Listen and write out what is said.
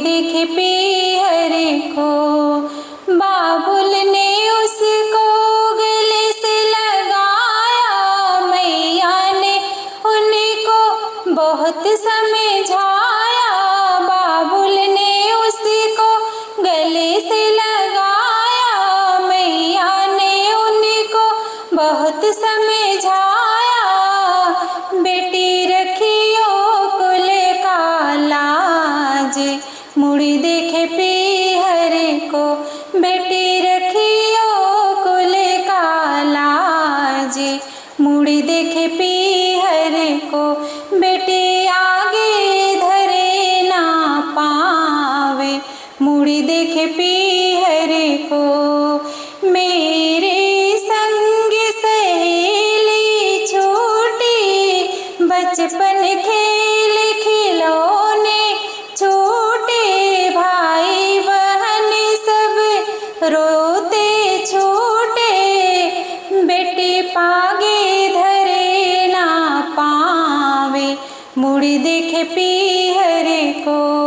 देखे पीहरे को। बाबुल ने उसको गले से लगाया, मैया ने उनको बहुत समझाया। बाबुल ने उसको गले से लगाया, मैया ने उनको बहुत समझाया। बेटी रखियो कुल का लाज, मुड़ी देखे पीहरे को। बेटी रखियो कुल का लाज, मुड़ी देखे पीहरे को। बेटी आगे धरे ना पावे, मुड़ी देखे पीहरे को। मेरे संग सहेली छूटी, बचपन खेल खिलौने छूटे। भाई बहन सब रोते छूटे, बेटी पागे धरे ना पावे, मुड़ी देखे पीहरे को।